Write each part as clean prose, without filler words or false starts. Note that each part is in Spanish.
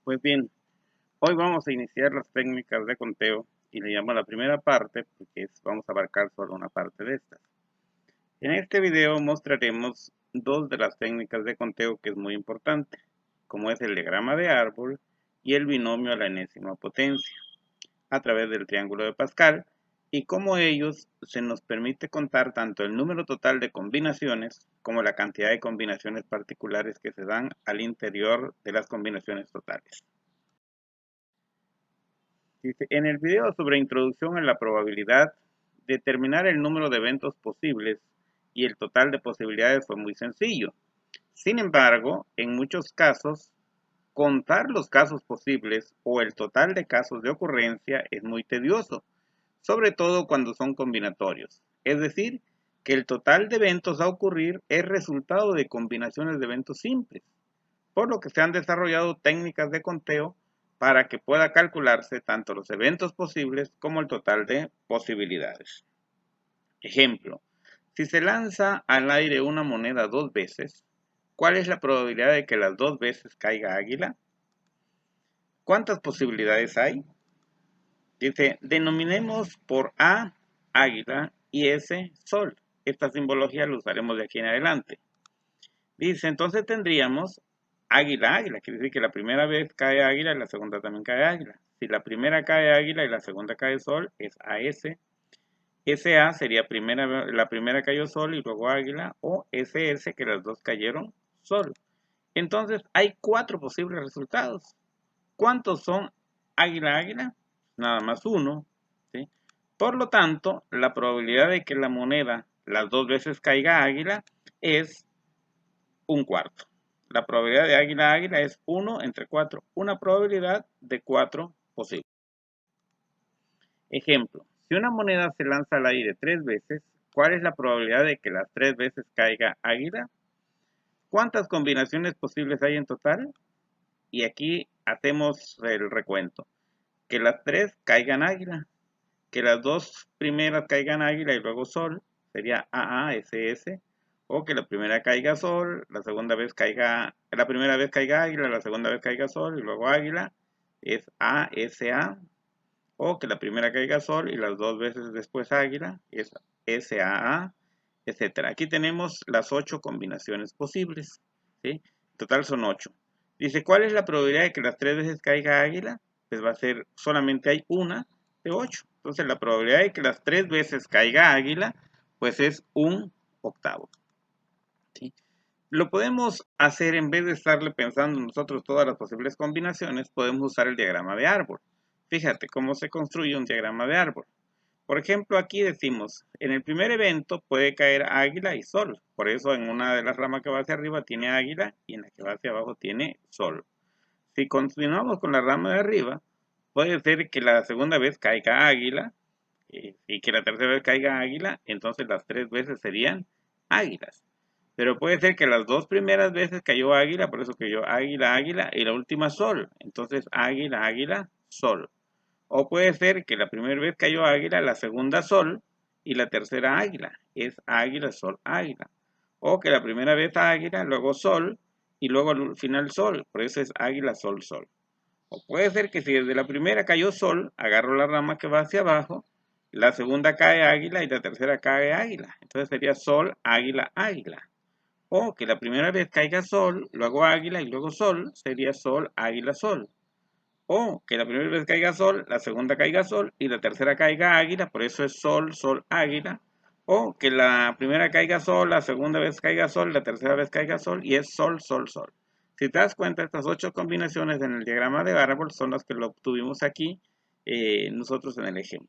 Pues bien, hoy vamos a iniciar las técnicas de conteo y le llamo la primera parte porque vamos a abarcar solo una parte de estas. En este video mostraremos dos de las técnicas de conteo que es muy importante, como es el diagrama de árbol y el binomio a la enésima potencia, a través del triángulo de Pascal, y cómo ellos se nos permite contar tanto el número total de combinaciones como la cantidad de combinaciones particulares que se dan al interior de las combinaciones totales. Dice, en el video sobre introducción en la probabilidad, determinar el número de eventos posibles y el total de posibilidades fue muy sencillo. Sin embargo, en muchos casos, contar los casos posibles o el total de casos de ocurrencia es muy tedioso, sobre todo cuando son combinatorios. Es decir, que el total de eventos a ocurrir es resultado de combinaciones de eventos simples, por lo que se han desarrollado técnicas de conteo para que pueda calcularse tanto los eventos posibles como el total de posibilidades. Ejemplo, si se lanza al aire una moneda 2 veces, ¿cuál es la probabilidad de que las 2 veces caiga águila? ¿Cuántas posibilidades hay? Dice, denominemos por A águila y S sol. Esta simbología la usaremos de aquí en adelante. Dice, entonces tendríamos águila, águila. Quiere decir que la primera vez cae águila y la segunda también cae águila. Si la primera cae águila y la segunda cae sol, es AS. SA sería la primera cayó sol y luego águila. O SS, que las dos cayeron sol. Entonces hay 4 posibles resultados. ¿Cuántos son águila, águila? Nada más uno. ¿Sí? Por lo tanto, la probabilidad de que la moneda las 2 veces caiga águila es un cuarto. La probabilidad de águila águila es 1 entre 4. Una probabilidad de 4 posibles. Ejemplo, si una moneda se lanza al aire 3 veces, ¿cuál es la probabilidad de que las 3 veces caiga águila? ¿Cuántas combinaciones posibles hay en total? Y aquí hacemos el recuento. Que las 3 caigan águila, que las dos primeras caigan águila y luego sol, sería AASS, o que la primera caiga sol, la primera vez caiga águila, la segunda vez caiga sol y luego águila, es ASA, o que la primera caiga sol y las dos veces después águila, es SAA, etcétera. Aquí tenemos las 8 combinaciones posibles, ¿sí? En total son 8. Dice, ¿cuál es la probabilidad de que las 3 veces caiga águila? Pues va a ser, solamente hay una de 8. Entonces la probabilidad de que las 3 veces caiga águila, pues es un octavo. ¿Sí? Lo podemos hacer en vez de estarle pensando nosotros todas las posibles combinaciones, podemos usar el diagrama de árbol. Fíjate cómo se construye un diagrama de árbol. Por ejemplo, aquí decimos, en el primer evento puede caer águila y sol. Por eso en una de las ramas que va hacia arriba tiene águila y en la que va hacia abajo tiene sol. Si continuamos con la rama de arriba, puede ser que la segunda vez caiga águila y que la tercera vez caiga águila, entonces las 3 veces serían águilas. Pero puede ser que las 2 primeras veces cayó águila, por eso cayó águila, águila, y la última sol. Entonces águila, águila, sol. O puede ser que la primera vez cayó águila, la segunda sol y la tercera águila. Es águila, sol, águila. O que la primera vez águila, luego sol y luego al final sol. Por eso es águila, sol, sol. O puede ser que si desde la primera cayó sol, agarro la rama que va hacia abajo, la segunda cae águila y la tercera cae águila. Entonces sería sol, águila, águila. O que la primera vez caiga sol, luego águila y luego sol, sería sol, águila, sol. O que la primera vez caiga sol, la segunda caiga sol y la tercera caiga águila, por eso es sol, sol, águila. O que la primera caiga sol, la segunda vez caiga sol, la tercera vez caiga sol y es sol, sol, sol. Si te das cuenta, estas 8 combinaciones en el diagrama de árbol son las que lo obtuvimos aquí nosotros en el ejemplo.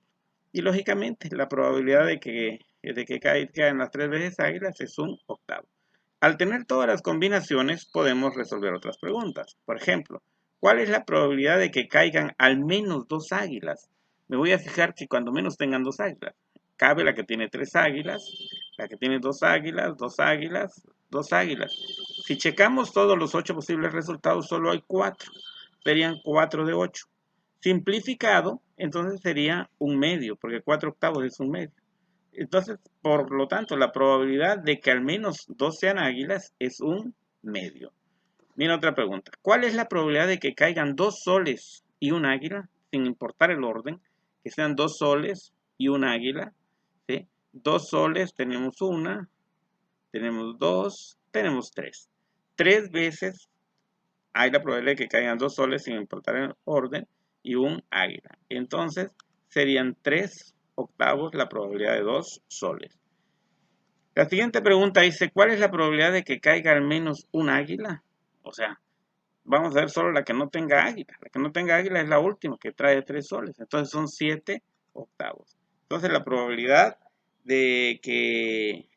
Y lógicamente la probabilidad de que caigan las 3 veces águilas es un octavo. Al tener todas las combinaciones podemos resolver otras preguntas. Por ejemplo, ¿cuál es la probabilidad de que caigan al menos 2 águilas? Me voy a fijar que cuando menos tengan 2 águilas. Cabe la que tiene 3 águilas, la que tiene 2 águilas, 2 águilas, 2 águilas. Si checamos todos los 8 posibles resultados, solo hay 4. Serían 4 de 8. Simplificado, entonces sería un medio, porque 4 octavos es un medio. Entonces, por lo tanto, la probabilidad de que al menos 2 sean águilas es un medio. Mira otra pregunta. ¿Cuál es la probabilidad de que caigan dos soles y un águila, sin importar el orden, que sean dos soles y un águila? ¿Sí? Dos soles, tenemos una, tenemos dos, tenemos tres. Tres veces hay la probabilidad de que caigan dos soles sin importar el orden y un águila. Entonces serían 3/8 la probabilidad de dos soles. La siguiente pregunta dice, ¿cuál es la probabilidad de que caiga al menos un águila? O sea, vamos a ver solo la que no tenga águila. La que no tenga águila es la última, que trae 3 soles. Entonces son 7/8. Entonces la probabilidad de que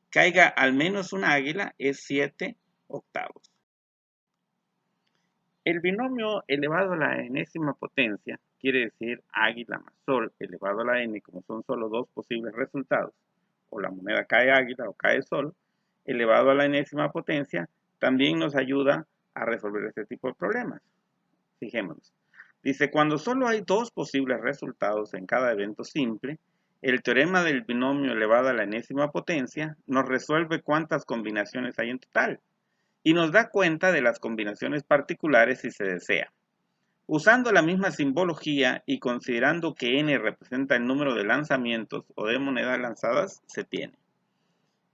caiga al menos una águila es 7/8. El binomio elevado a la enésima potencia, quiere decir águila más sol elevado a la n, como son solo dos posibles resultados, o la moneda cae águila o cae sol, elevado a la enésima potencia, también nos ayuda a resolver este tipo de problemas. Fijémonos. Dice, cuando solo hay dos posibles resultados en cada evento simple, el teorema del binomio elevado a la enésima potencia nos resuelve cuántas combinaciones hay en total y nos da cuenta de las combinaciones particulares si se desea. Usando la misma simbología y considerando que n representa el número de lanzamientos o de monedas lanzadas, se tiene.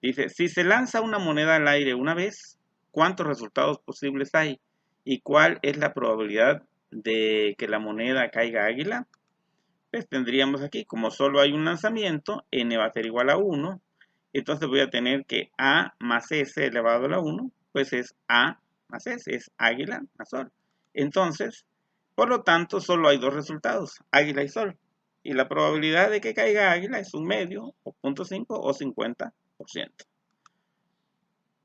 Dice, si se lanza una moneda al aire una vez, ¿cuántos resultados posibles hay? ¿Y cuál es la probabilidad de que la moneda caiga águila? Pues tendríamos aquí, como solo hay un lanzamiento, n va a ser igual a 1. Entonces voy a tener que a más s elevado a la 1, pues es a más s, es águila más sol. Entonces, por lo tanto, solo hay dos resultados, águila y sol. Y la probabilidad de que caiga águila es un medio, o 0.5 o 50%.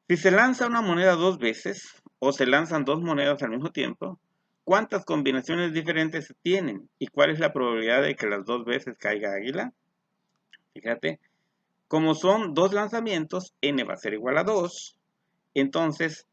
Si se lanza una moneda dos veces, o se lanzan dos monedas al mismo tiempo, ¿cuántas combinaciones diferentes se tienen? ¿Y cuál es la probabilidad de que las dos veces caiga águila? Fíjate, como son dos lanzamientos, n va a ser igual a 2, entonces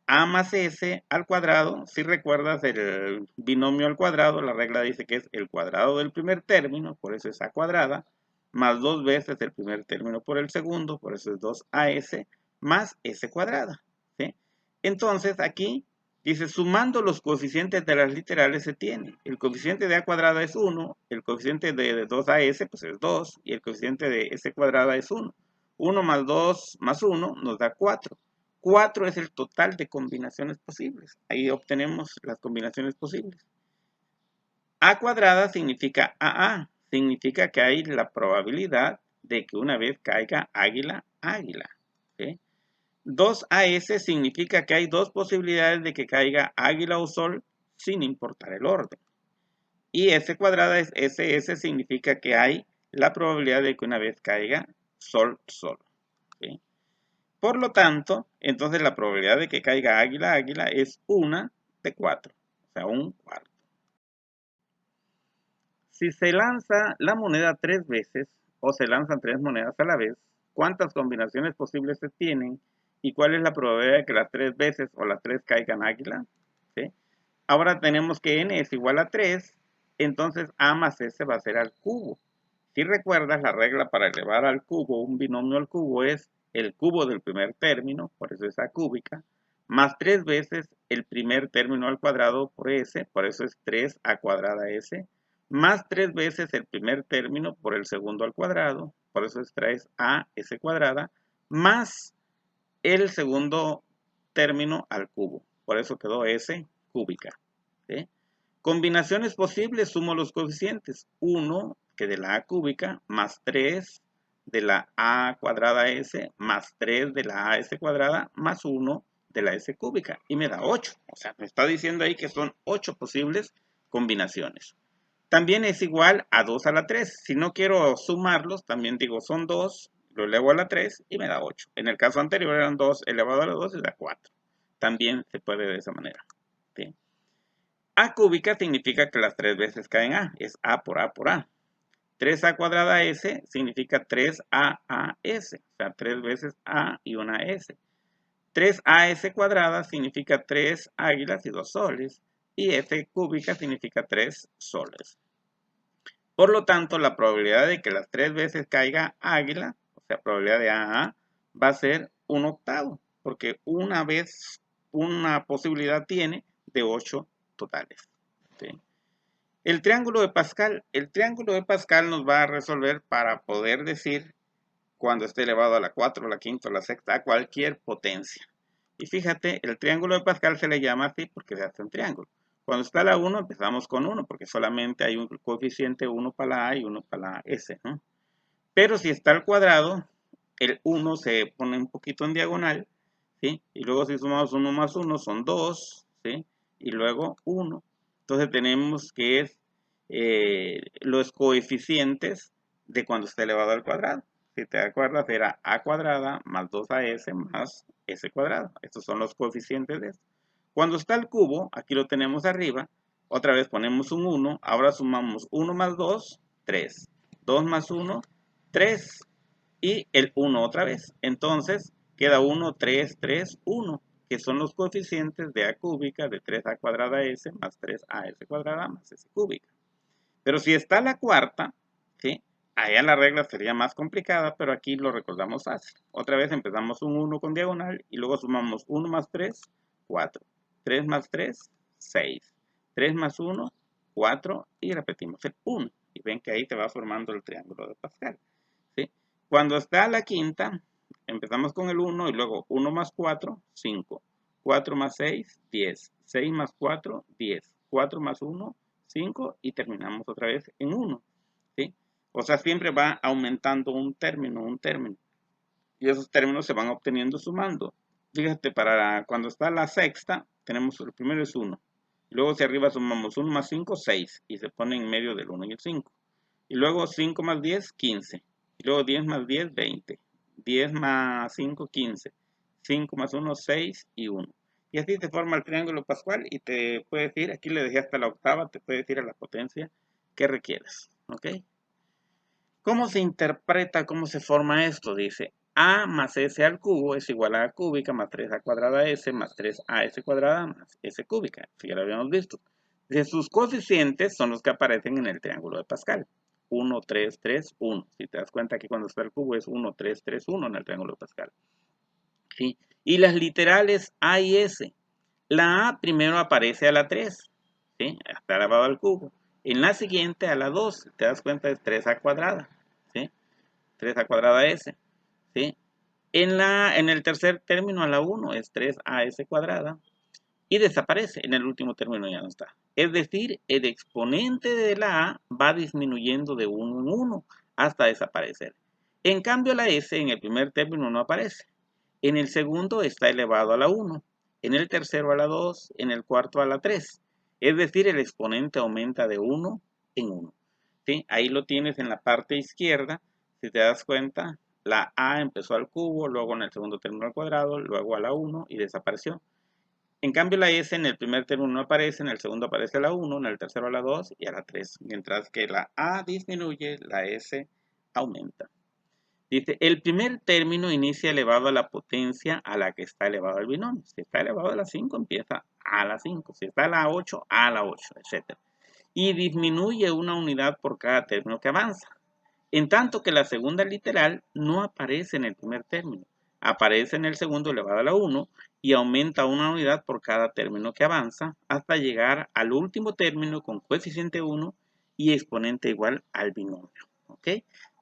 a más s al cuadrado, si recuerdas el binomio al cuadrado, la regla dice que es el cuadrado del primer término, por eso es a cuadrada, más dos veces el primer término por el segundo, por eso es 2as, más s cuadrada. ¿Sí? Entonces aquí dice, sumando los coeficientes de las literales se tiene. El coeficiente de a cuadrada es 1, el coeficiente de 2as pues es 2, y el coeficiente de s cuadrada es 1. 1 más 2 más 1 nos da 4. 4 es el total de combinaciones posibles. Ahí obtenemos las combinaciones posibles. A cuadrada significa AA. Significa que hay la probabilidad de que una vez caiga águila, águila. ¿Sí? 2AS significa que hay dos posibilidades de que caiga águila o sol sin importar el orden. Y S cuadrada es SS significa que hay la probabilidad de que una vez caiga sol, sol. ¿Sí? Por lo tanto, entonces la probabilidad de que caiga águila, águila es 1 de 4, o sea, un cuarto. Si se lanza la moneda 3 veces o se lanzan 3 monedas a la vez, ¿cuántas combinaciones posibles se tienen? ¿Y cuál es la probabilidad de que las 3 veces o las 3 caigan águila? ¿Sí? Ahora tenemos que n es igual a 3, entonces a más s va a ser al cubo. Si recuerdas, la regla para elevar al cubo un binomio al cubo es el cubo del primer término, por eso es a cúbica, más 3 veces el primer término al cuadrado por s, por eso es 3a cuadrada s, más 3 veces el primer término por el segundo al cuadrado, por eso es 3a s cuadrada, más el segundo término al cubo, por eso quedó s cúbica. ¿Sí? Combinaciones posibles, sumo los coeficientes. 1, que de la a cúbica, más 3 de la a cuadrada s, más 3 de la a s cuadrada, más 1 de la s cúbica. Y me da 8. O sea, me está diciendo ahí que son 8 posibles combinaciones. También es igual a 2 a la 3. Si no quiero sumarlos, también digo son 2, lo elevo a la 3 y me da 8. En el caso anterior eran 2 elevado a la 2 y da 4. También se puede de esa manera. ¿Sí? A cúbica significa que las 3 veces caen A, es A por A por A. 3A cuadrada S significa 3AAS, o sea, 3 veces A y una S. 3AS cuadrada significa 3 águilas y 2 soles, y S cúbica significa 3 soles. Por lo tanto, la probabilidad de que las 3 veces caiga águila, o sea, probabilidad de AA, va a ser 1/8, porque una vez una posibilidad tiene de 8 totales. ¿Sí? El triángulo de Pascal. El triángulo de Pascal nos va a resolver para poder decir cuando esté elevado a la 4, a la quinta, a la sexta, a cualquier potencia. Y fíjate, el triángulo de Pascal se le llama así porque se hace un triángulo. Cuando está la 1 empezamos con 1 porque solamente hay un coeficiente 1 para la A y 1 para la S, ¿no? Pero si está al cuadrado, el 1 se pone un poquito en diagonal, ¿sí? Y luego si sumamos 1 más 1 son 2, ¿sí? Y luego 1. Entonces tenemos que es los coeficientes de cuando está elevado al cuadrado. Si te acuerdas, era a cuadrada más 2as más s cuadrado. Estos son los coeficientes de esto. Cuando está el cubo, aquí lo tenemos arriba, otra vez ponemos un 1, ahora sumamos 1 más 2, 3. 2 más 1, 3. Y el 1 otra vez. Entonces, queda 1, 3, 3, 1, que son los coeficientes de a cúbica de 3a cuadrada s más 3as cuadrada más s cúbica. Pero si está la cuarta, ¿sí? Allá la regla sería más complicada, pero aquí lo recordamos fácil. Otra vez empezamos un 1 con diagonal y luego sumamos 1 más 3, 4. 3 más 3, 6. 3 más 1, 4 y repetimos el 1. Y ven que ahí te va formando el triángulo de Pascal. ¿Sí? Cuando está la quinta, empezamos con el 1 y luego 1 más 4, 5. 4 más 6, 10. 6 más 4, 10. 4 más 1, 5 y terminamos otra vez en 1. ¿Sí? O sea, siempre va aumentando un término. Y esos términos se van obteniendo sumando. Fíjate, para cuando está la sexta, tenemos el primero es 1. Luego hacia arriba sumamos 1 más 5, 6. Y se pone en medio del 1 y el 5. Y luego 5 más 10, 15. Y luego 10 más 10, 20. 10 más 5, 15. 5 más 1, 6 y 1. Y así se forma el triángulo Pascual y te puedes ir, aquí le dejé hasta la octava, te puedes ir a la potencia que requieras. ¿Ok? ¿Cómo se interpreta, cómo se forma esto? Dice, a más s al cubo es igual a cúbica más 3a cuadrada s más 3as cuadrada más s cúbica. Si ya lo habíamos visto. Dice, sus coeficientes son los que aparecen en el triángulo de Pascal. 1, 3, 3, 1. Si te das cuenta que cuando está el cubo es 1, 3, 3, 1 en el triángulo de Pascal. ¿Sí? Y las literales a y s. La a primero aparece a la 3. ¿Sí? Está elevado al cubo. En la siguiente a la 2. Si te das cuenta es 3a cuadrada. ¿Sí? 3a cuadrada s. ¿Sí? En el tercer término a la 1 es 3as cuadrada. Y desaparece. En el último término ya no está. Es decir, el exponente de la a va disminuyendo de 1 en 1 hasta desaparecer. En cambio, la s en el primer término no aparece. En el segundo está elevado a la 1. En el tercero a la 2. En el cuarto a la 3. Es decir, el exponente aumenta de 1 en 1. ¿Sí? Ahí lo tienes en la parte izquierda. Si te das cuenta, la a empezó al cubo, luego en el segundo término al cuadrado, luego a la 1 y desapareció. En cambio, la S en el primer término no aparece, en el segundo aparece la 1, en el tercero a la 2 y a la 3. Mientras que la A disminuye, la S aumenta. Dice, el primer término inicia elevado a la potencia a la que está elevado el binomio. Si está elevado a la 5, empieza a la 5. Si está a la 8, a la 8, etc. Y disminuye una unidad por cada término que avanza. En tanto que la segunda literal no aparece en el primer término. Aparece en el segundo elevado a la 1 y aumenta una unidad por cada término que avanza hasta llegar al último término con coeficiente 1 y exponente igual al binomio. ¿Ok?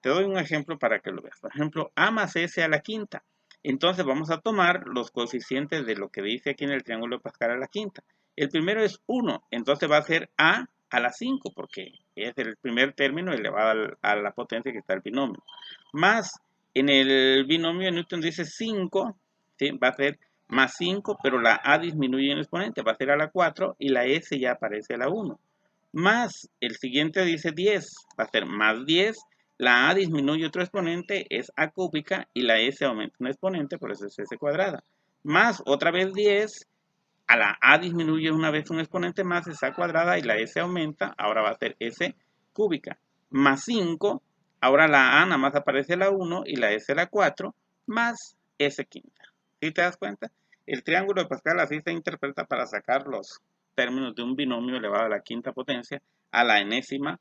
Te doy un ejemplo para que lo veas. Por ejemplo, a más s a la quinta. Entonces vamos a tomar los coeficientes de lo que dice aquí en el triángulo de Pascal a la quinta. El primero es 1, entonces va a ser a la 5 porque es el primer término elevado a la potencia que está el binomio. Más en el binomio de Newton dice 5, ¿sí? Va a ser más 5, pero la a disminuye en exponente, va a ser a la 4 y la s ya aparece a la 1. Más el siguiente dice 10, va a ser más 10, la a disminuye otro exponente, es a cúbica y la s aumenta un exponente, por eso es s cuadrada. Más otra vez 10, a la a disminuye una vez un exponente más, es a cuadrada y la s aumenta, ahora va a ser s cúbica. Más 5, ahora la a nada más aparece la 1 y la s la 4, más s quinta. ¿Sí te das cuenta? El triángulo de Pascal así se interpreta para sacar los términos de un binomio elevado a la quinta potencia a la enésima.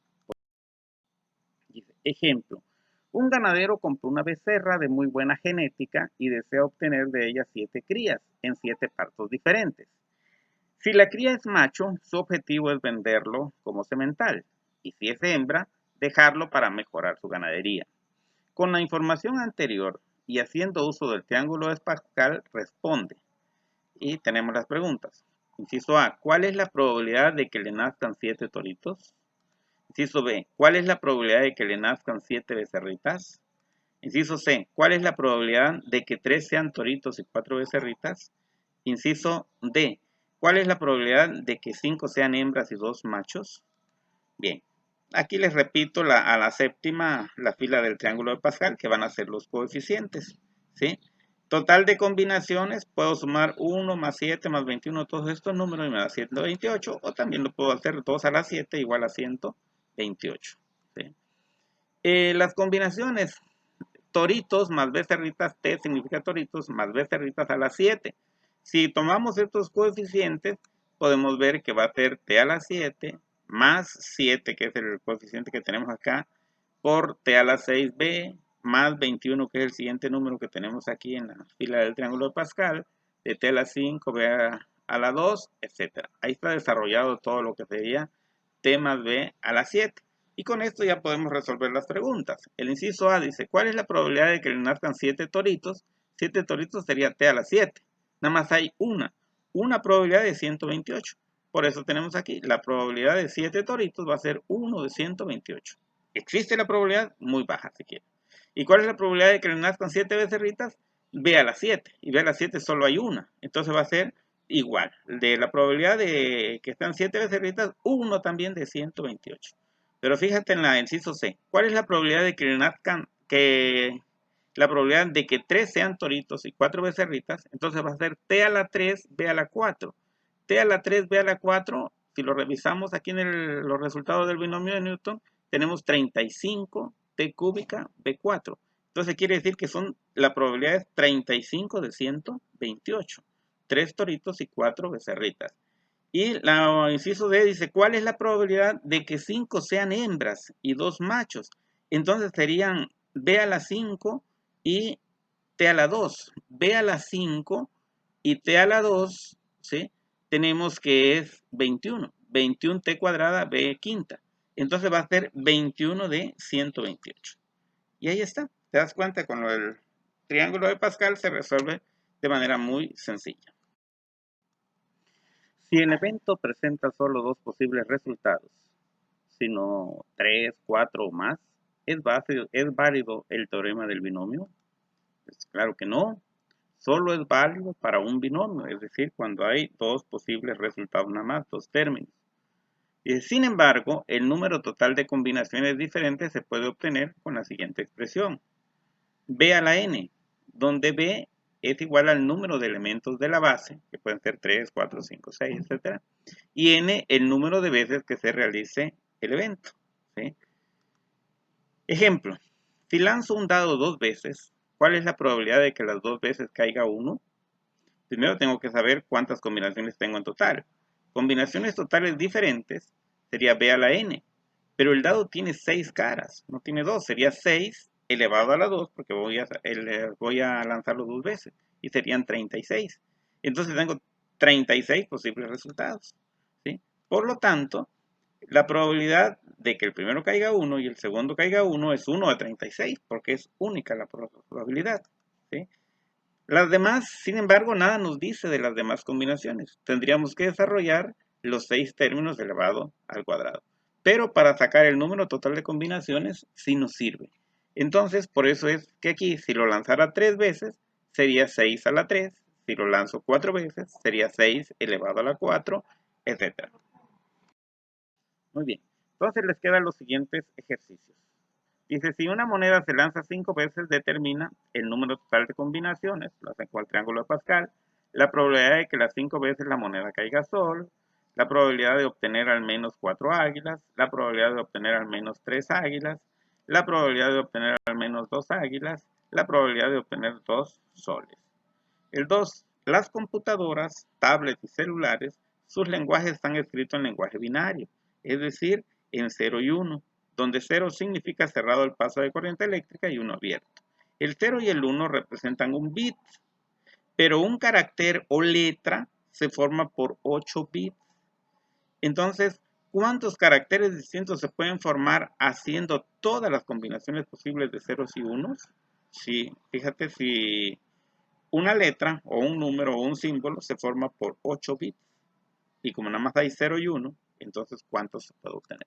Ejemplo, Un ganadero compró una becerra de muy buena genética y desea obtener de ella 7 crías en 7 partos diferentes. Si la cría es macho, su objetivo es venderlo como semental, y si es hembra, dejarlo para mejorar su ganadería. Con la información anterior y haciendo uso del triángulo de Pascal, responde. Y tenemos las preguntas. Inciso A, ¿cuál es la probabilidad de que le nazcan 7 toritos? Inciso B, ¿cuál es la probabilidad de que le nazcan 7 becerritas? Inciso C, ¿cuál es la probabilidad de que 3 sean toritos y 4 becerritas? Inciso D, ¿cuál es la probabilidad de que 5 sean hembras y 2 machos? Bien, aquí les repito a la séptima la fila del triángulo de Pascal, que van a ser los coeficientes, ¿sí? Total de combinaciones, puedo sumar 1 más 7 más 21, todos estos números y me da 128, o también lo puedo hacer 2 a la 7 igual a 128, ¿sí? Las combinaciones, toritos más becerritas, T significa toritos, más becerritas a la 7. Si tomamos estos coeficientes, podemos ver que va a ser T a la 7 más 7, que es el coeficiente que tenemos acá, por T a la 6B, más 21, que es el siguiente número que tenemos aquí en la fila del triángulo de Pascal, de T a la 5, B a la 2, etc. Ahí está desarrollado todo lo que sería T más B a la 7. Y con esto ya podemos resolver las preguntas. El inciso A dice, ¿cuál es la probabilidad de que le nazcan 7 toritos? 7 toritos sería T a la 7. Nada más hay una probabilidad de 128. Por eso tenemos aquí, la probabilidad de 7 toritos va a ser 1 de 128. ¿Existe la probabilidad? Muy baja, si quiere. ¿Y cuál es la probabilidad de que le nazcan 7 becerritas? B a la 7. Y B a la 7 solo hay una. Entonces va a ser igual. De la probabilidad de que están 7 becerritas, 1 también de 128. Pero fíjate en la inciso C. ¿Cuál es la probabilidad de que le nazcan, la probabilidad de que 3 sean toritos y 4 becerritas? Entonces va a ser T a la 3, B a la 4. T a la 3, B a la 4, si lo revisamos aquí en los resultados del binomio de Newton, tenemos 35 T cúbica B4. Entonces quiere decir que la probabilidad es 35 de 128. 3 toritos y 4 becerritas. Y la inciso D dice, ¿cuál es la probabilidad de que 5 sean hembras y 2 machos? Entonces serían B a la 5 y T a la 2. B a la 5 y T a la 2, ¿sí? Tenemos que es 21. 21 T cuadrada B quinta. Entonces va a ser 21 de 128. Y ahí está. Te das cuenta, con el triángulo de Pascal se resuelve de manera muy sencilla. Si el evento presenta solo 2 posibles resultados, sino 3, 4 o más, ¿es válido el teorema del binomio? Pues claro que no. Solo es válido para un binomio, es decir, cuando hay 2 posibles resultados nada más, 2 términos. Sin embargo, el número total de combinaciones diferentes se puede obtener con la siguiente expresión. B a la n, donde B es igual al número de elementos de la base, que pueden ser 3, 4, 5, 6, etc. Y n el número de veces que se realice el evento, ¿sí? Ejemplo, si lanzo un dado 2 veces, ¿cuál es la probabilidad de que las 2 veces caiga 1? Primero tengo que saber cuántas combinaciones tengo en total. Combinaciones totales diferentes sería B a la n, pero el dado tiene 6 caras, no tiene 2, sería 6 elevado a la 2 porque voy a lanzarlo 2 veces y serían 36. Entonces tengo 36 posibles resultados, ¿sí? Por lo tanto, la probabilidad de que el primero caiga 1 y el segundo caiga 1 es 1 a 36 porque es única la probabilidad, ¿sí? Las demás, sin embargo, nada nos dice de las demás combinaciones. Tendríamos que desarrollar los 6 términos elevado al cuadrado. Pero para sacar el número total de combinaciones, sí nos sirve. Entonces, por eso es que aquí, si lo lanzara 3 veces, sería 6 a la 3. Si lo lanzo 4 veces, sería 6 elevado a la 4, etc. Muy bien. Entonces les quedan los siguientes ejercicios. Dice, si una moneda se lanza 5 veces, determina el número total de combinaciones, lo hacen con el triángulo de Pascal, la probabilidad de que las 5 veces la moneda caiga sol, la probabilidad de obtener al menos 4 águilas, la probabilidad de obtener al menos 3 águilas, la probabilidad de obtener al menos 2 águilas, la probabilidad de obtener 2 soles. El 2. Las computadoras, tablets y celulares, sus lenguajes están escritos en lenguaje binario, es decir, en 0 y 1. donde 0 significa cerrado el paso de corriente eléctrica y 1 abierto. El 0 y el 1 representan un bit, pero un carácter o letra se forma por 8 bits. Entonces, ¿cuántos caracteres distintos se pueden formar haciendo todas las combinaciones posibles de ceros y unos? Sí, fíjate, si una letra o un número o un símbolo se forma por 8 bits, y como nada más hay 0 y 1, entonces ¿cuántos se puede obtener?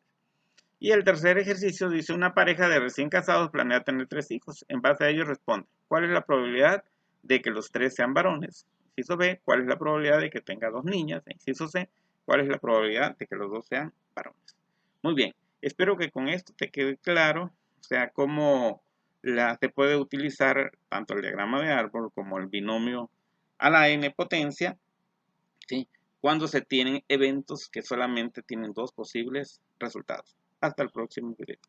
Y el tercer ejercicio dice: una pareja de recién casados planea tener 3 hijos. En base a ello responde: ¿cuál es la probabilidad de que los 3 sean varones? Inciso B: ¿cuál es la probabilidad de que tenga 2 niñas? Inciso C: ¿cuál es la probabilidad de que los 2 sean varones? Muy bien, espero que con esto te quede claro, o sea, cómo se puede utilizar tanto el diagrama de árbol como el binomio a la n potencia, ¿sí?, cuando se tienen eventos que solamente tienen 2 posibles resultados. Hasta el próximo video.